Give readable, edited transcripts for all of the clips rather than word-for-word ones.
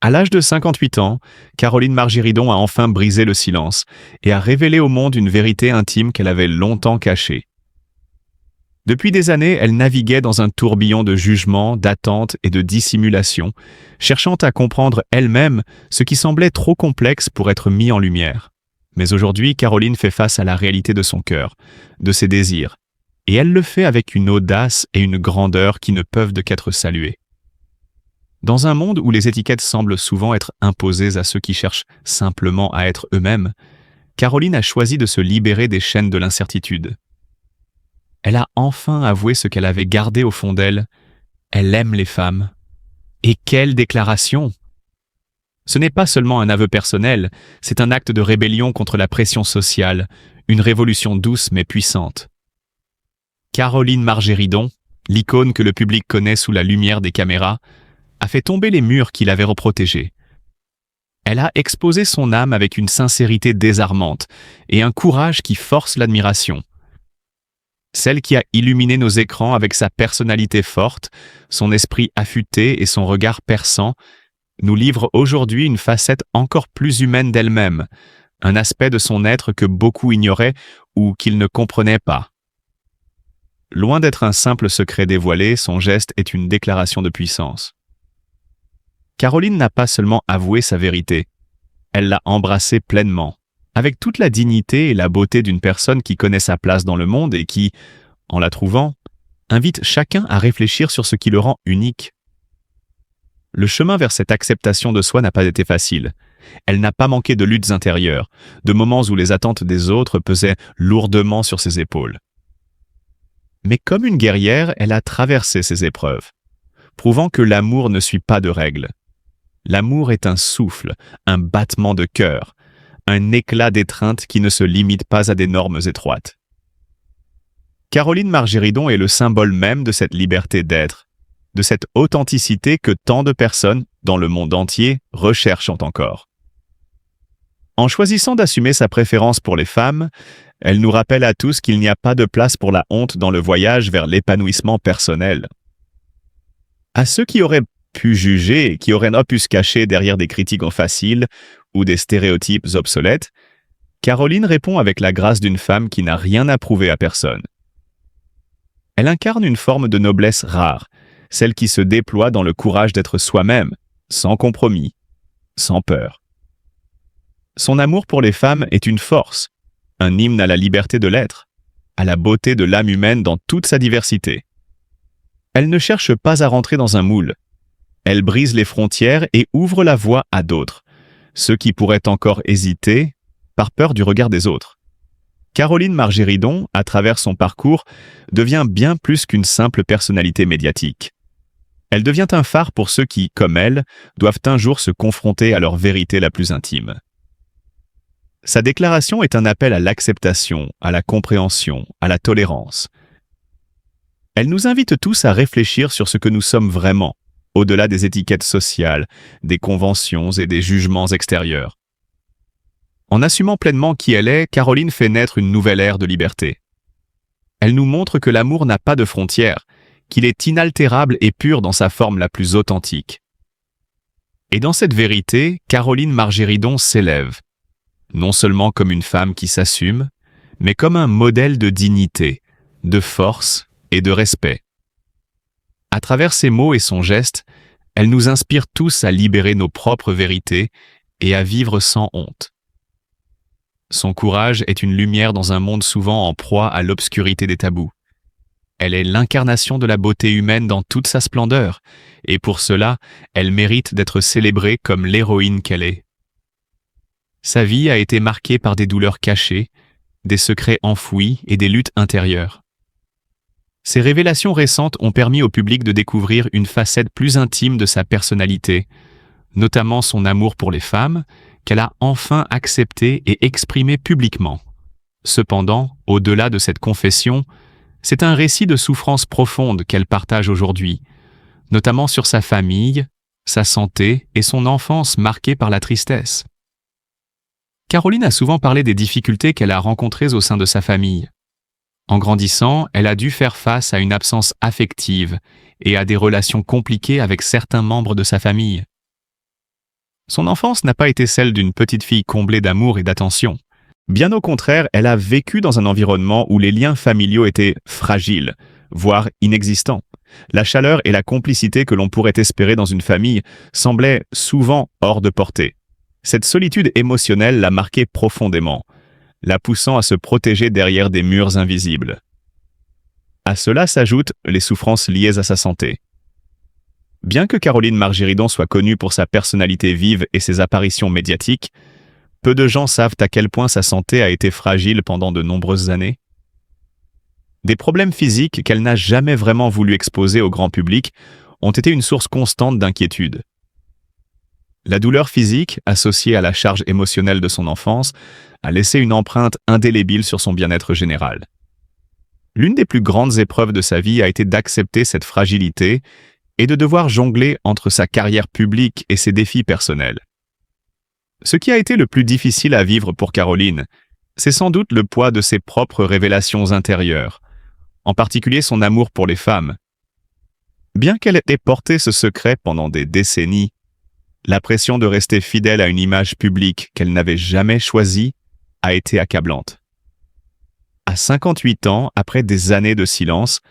À l'âge de 58 ans, Caroline Margiridon a enfin brisé le silence et a révélé au monde une vérité intime qu'elle avait longtemps cachée. Depuis des années, elle naviguait dans un tourbillon de jugements, d'attentes et de dissimulation, cherchant à comprendre elle-même ce qui semblait trop complexe pour être mis en lumière. Mais aujourd'hui, Caroline fait face à la réalité de son cœur, de ses désirs, et elle le fait avec une audace et une grandeur qui ne peuvent qu'être saluées. Dans un monde où les étiquettes semblent souvent être imposées à ceux qui cherchent simplement à être eux-mêmes, Caroline a choisi de se libérer des chaînes de l'incertitude. Elle a enfin avoué ce qu'elle avait gardé au fond d'elle. Elle aime les femmes. Et quelle déclaration! Ce n'est pas seulement un aveu personnel, c'est un acte de rébellion contre la pression sociale, une révolution douce mais puissante. Caroline Margiridon, l'icône que le public connaît sous la lumière des caméras, a fait tomber les murs qui l'avaient reprotégée. Elle a exposé son âme avec une sincérité désarmante et un courage qui force l'admiration. Celle qui a illuminé nos écrans avec sa personnalité forte, son esprit affûté et son regard perçant, nous livre aujourd'hui une facette encore plus humaine d'elle-même, un aspect de son être que beaucoup ignoraient ou qu'ils ne comprenaient pas. Loin d'être un simple secret dévoilé, son geste est une déclaration de puissance. Caroline n'a pas seulement avoué sa vérité, elle l'a embrassée pleinement, avec toute la dignité et la beauté d'une personne qui connaît sa place dans le monde et qui, en la trouvant, invite chacun à réfléchir sur ce qui le rend unique. Le chemin vers cette acceptation de soi n'a pas été facile. Elle n'a pas manqué de luttes intérieures, de moments où les attentes des autres pesaient lourdement sur ses épaules. Mais comme une guerrière, elle a traversé ces épreuves, prouvant que l'amour ne suit pas de règles. L'amour est un souffle, un battement de cœur, un éclat d'étreinte qui ne se limite pas à des normes étroites. Caroline Margiridon est le symbole même de cette liberté d'être, de cette authenticité que tant de personnes, dans le monde entier, recherchent encore. En choisissant d'assumer sa préférence pour les femmes, elle nous rappelle à tous qu'il n'y a pas de place pour la honte dans le voyage vers l'épanouissement personnel. À ceux qui auraient pu juger et qui auraient pu se cacher derrière des critiques faciles ou des stéréotypes obsolètes, Caroline répond avec la grâce d'une femme qui n'a rien à prouver à personne. Elle incarne une forme de noblesse rare, celle qui se déploie dans le courage d'être soi-même, sans compromis, sans peur. Son amour pour les femmes est une force, un hymne à la liberté de l'être, à la beauté de l'âme humaine dans toute sa diversité. Elle ne cherche pas à rentrer dans un moule. Elle brise les frontières et ouvre la voie à d'autres, ceux qui pourraient encore hésiter par peur du regard des autres. Caroline Margiridon, à travers son parcours, devient bien plus qu'une simple personnalité médiatique. Elle devient un phare pour ceux qui, comme elle, doivent un jour se confronter à leur vérité la plus intime. Sa déclaration est un appel à l'acceptation, à la compréhension, à la tolérance. Elle nous invite tous à réfléchir sur ce que nous sommes vraiment, au-delà des étiquettes sociales, des conventions et des jugements extérieurs. En assumant pleinement qui elle est, Caroline fait naître une nouvelle ère de liberté. Elle nous montre que l'amour n'a pas de frontières, qu'il est inaltérable et pur dans sa forme la plus authentique. Et dans cette vérité, Caroline Margiridon s'élève, non seulement comme une femme qui s'assume, mais comme un modèle de dignité, de force et de respect. À travers ses mots et son geste, elle nous inspire tous à libérer nos propres vérités et à vivre sans honte. Son courage est une lumière dans un monde souvent en proie à l'obscurité des tabous. Elle est l'incarnation de la beauté humaine dans toute sa splendeur, et pour cela, elle mérite d'être célébrée comme l'héroïne qu'elle est. Sa vie a été marquée par des douleurs cachées, des secrets enfouis et des luttes intérieures. Ces révélations récentes ont permis au public de découvrir une facette plus intime de sa personnalité, notamment son amour pour les femmes, qu'elle a enfin accepté et exprimé publiquement. Cependant, au-delà de cette confession, c'est un récit de souffrance profonde qu'elle partage aujourd'hui, notamment sur sa famille, sa santé et son enfance marquée par la tristesse. Caroline a souvent parlé des difficultés qu'elle a rencontrées au sein de sa famille. En grandissant, elle a dû faire face à une absence affective et à des relations compliquées avec certains membres de sa famille. Son enfance n'a pas été celle d'une petite fille comblée d'amour et d'attention. Bien au contraire, elle a vécu dans un environnement où les liens familiaux étaient fragiles, voire inexistants. La chaleur et la complicité que l'on pourrait espérer dans une famille semblaient souvent hors de portée. Cette solitude émotionnelle l'a marquée profondément, la poussant à se protéger derrière des murs invisibles. À cela s'ajoutent les souffrances liées à sa santé. Bien que Caroline Margiridon soit connue pour sa personnalité vive et ses apparitions médiatiques, peu de gens savent à quel point sa santé a été fragile pendant de nombreuses années. Des problèmes physiques qu'elle n'a jamais vraiment voulu exposer au grand public ont été une source constante d'inquiétude. La douleur physique, associée à la charge émotionnelle de son enfance, a laissé une empreinte indélébile sur son bien-être général. L'une des plus grandes épreuves de sa vie a été d'accepter cette fragilité et de devoir jongler entre sa carrière publique et ses défis personnels. Ce qui a été le plus difficile à vivre pour Caroline, c'est sans doute le poids de ses propres révélations intérieures, en particulier son amour pour les femmes. Bien qu'elle ait porté ce secret pendant des décennies, la pression de rester fidèle à une image publique qu'elle n'avait jamais choisie a été accablante. À 58 ans, après des années de silence,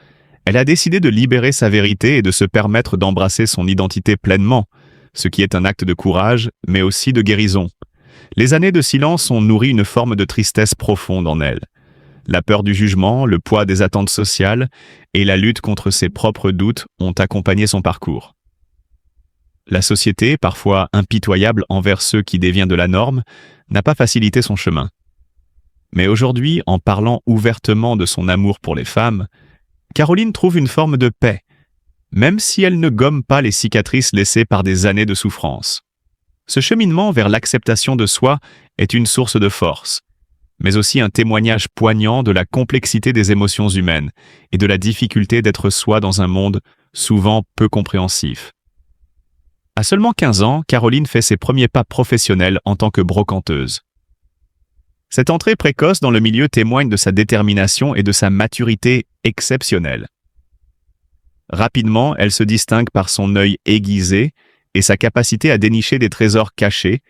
elle a décidé de libérer sa vérité et de se permettre d'embrasser son identité pleinement, ce qui est un acte de courage, mais aussi de guérison. Les années de silence ont nourri une forme de tristesse profonde en elle. La peur du jugement, le poids des attentes sociales et la lutte contre ses propres doutes ont accompagné son parcours. La société, parfois impitoyable envers ceux qui déviennent de la norme, n'a pas facilité son chemin. Mais aujourd'hui, en parlant ouvertement de son amour pour les femmes, Caroline trouve une forme de paix, même si elle ne gomme pas les cicatrices laissées par des années de souffrance. Ce cheminement vers l'acceptation de soi est une source de force, mais aussi un témoignage poignant de la complexité des émotions humaines et de la difficulté d'être soi dans un monde souvent peu compréhensif. À seulement 15 ans, Caroline fait ses premiers pas professionnels en tant que brocanteuse. Cette entrée précoce dans le milieu témoigne de sa détermination et de sa maturité exceptionnelle. Rapidement, elle se distingue par son œil aiguisé et sa capacité à dénicher des trésors cachés,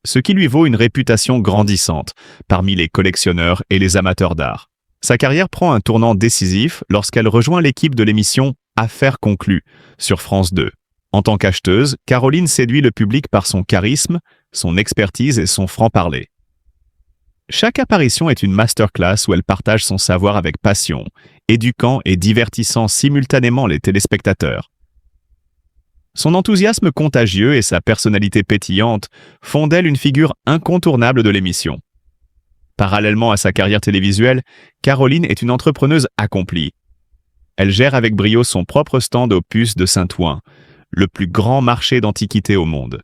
ce qui lui vaut une réputation grandissante parmi les collectionneurs et les amateurs d'art. Sa carrière prend un tournant décisif lorsqu'elle rejoint l'équipe de l'émission Affaires conclues sur France 2. En tant qu'acheteuse, Caroline séduit le public par son charisme, son expertise et son franc-parler. Chaque apparition est une masterclass où elle partage son savoir avec passion, éduquant et divertissant simultanément les téléspectateurs. Son enthousiasme contagieux et sa personnalité pétillante font d'elle une figure incontournable de l'émission. Parallèlement à sa carrière télévisuelle, Caroline est une entrepreneuse accomplie. Elle gère avec brio son propre stand aux puces de Saint-Ouen, le plus grand marché d'antiquités au monde.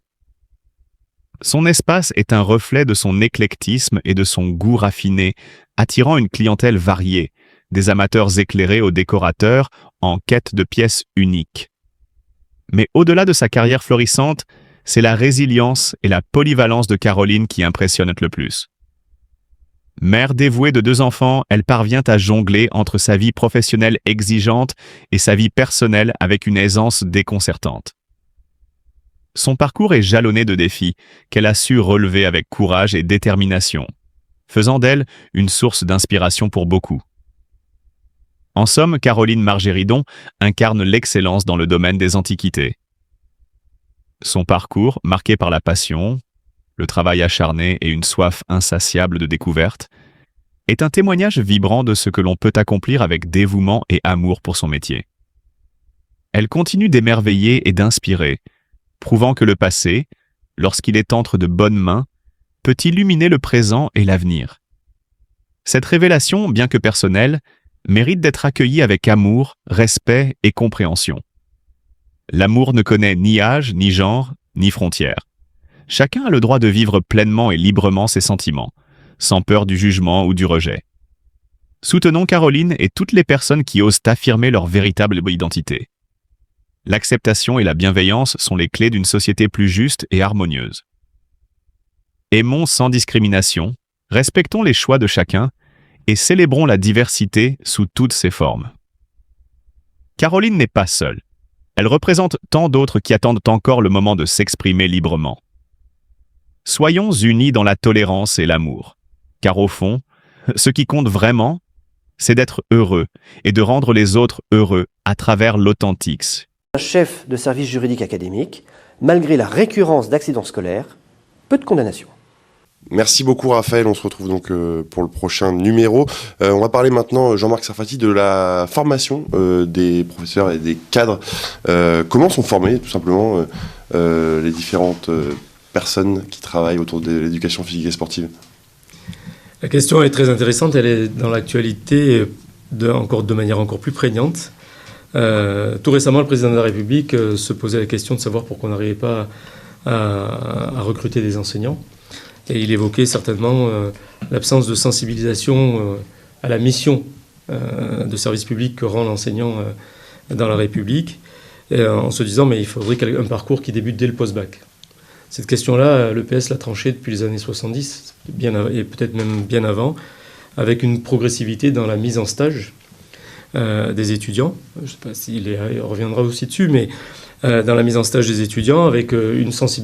Son espace est un reflet de son éclectisme et de son goût raffiné, attirant une clientèle variée, des amateurs éclairés aux décorateurs en quête de pièces uniques. Mais au-delà de sa carrière florissante, c'est la résilience et la polyvalence de Caroline qui impressionnent le plus. Mère dévouée de 2 enfants, elle parvient à jongler entre sa vie professionnelle exigeante et sa vie personnelle avec une aisance déconcertante. Son parcours est jalonné de défis qu'elle a su relever avec courage et détermination, faisant d'elle une source d'inspiration pour beaucoup. En somme, Caroline Margiridon incarne l'excellence dans le domaine des antiquités. Son parcours, marqué par la passion, le travail acharné et une soif insatiable de découverte, est un témoignage vibrant de ce que l'on peut accomplir avec dévouement et amour pour son métier. Elle continue d'émerveiller et d'inspirer, prouvant que le passé, lorsqu'il est entre de bonnes mains, peut illuminer le présent et l'avenir. Cette révélation, bien que personnelle, mérite d'être accueillie avec amour, respect et compréhension. L'amour ne connaît ni âge, ni genre, ni frontières. Chacun a le droit de vivre pleinement et librement ses sentiments, sans peur du jugement ou du rejet. Soutenons Caroline et toutes les personnes qui osent affirmer leur véritable identité. L'acceptation et la bienveillance sont les clés d'une société plus juste et harmonieuse. Aimons sans discrimination, respectons les choix de chacun et célébrons la diversité sous toutes ses formes. Caroline n'est pas seule. Elle représente tant d'autres qui attendent encore le moment de s'exprimer librement. Soyons unis dans la tolérance et l'amour. Car au fond, ce qui compte vraiment, c'est d'être heureux et de rendre les autres heureux à travers l'Authentics. Un chef de service juridique académique, malgré la récurrence d'accidents scolaires, peu de condamnations. Merci beaucoup Raphaël, on se retrouve donc pour le prochain numéro. On va parler maintenant, Jean-Marc Sarfati, de la formation des professeurs et des cadres. Comment sont formés tout simplement les différentes personnes qui travaillent autour de l'éducation physique et sportive? La question est très intéressante, elle est dans l'actualité de manière encore plus prégnante. Tout récemment, le président de la République se posait la question de savoir pourquoi on n'arrivait pas à recruter des enseignants. Et il évoquait certainement l'absence de sensibilisation à la mission de service public que rend l'enseignant dans la République, en se disant mais il faudrait un parcours qui débute dès le post-bac. Cette question-là, l'EPS l'a tranchée depuis les années 70, et peut-être même bien avant, avec une progressivité dans la mise en stage des étudiants. Je ne sais pas s'il reviendra aussi dessus, mais dans la mise en stage des étudiants, avec une sensibilisation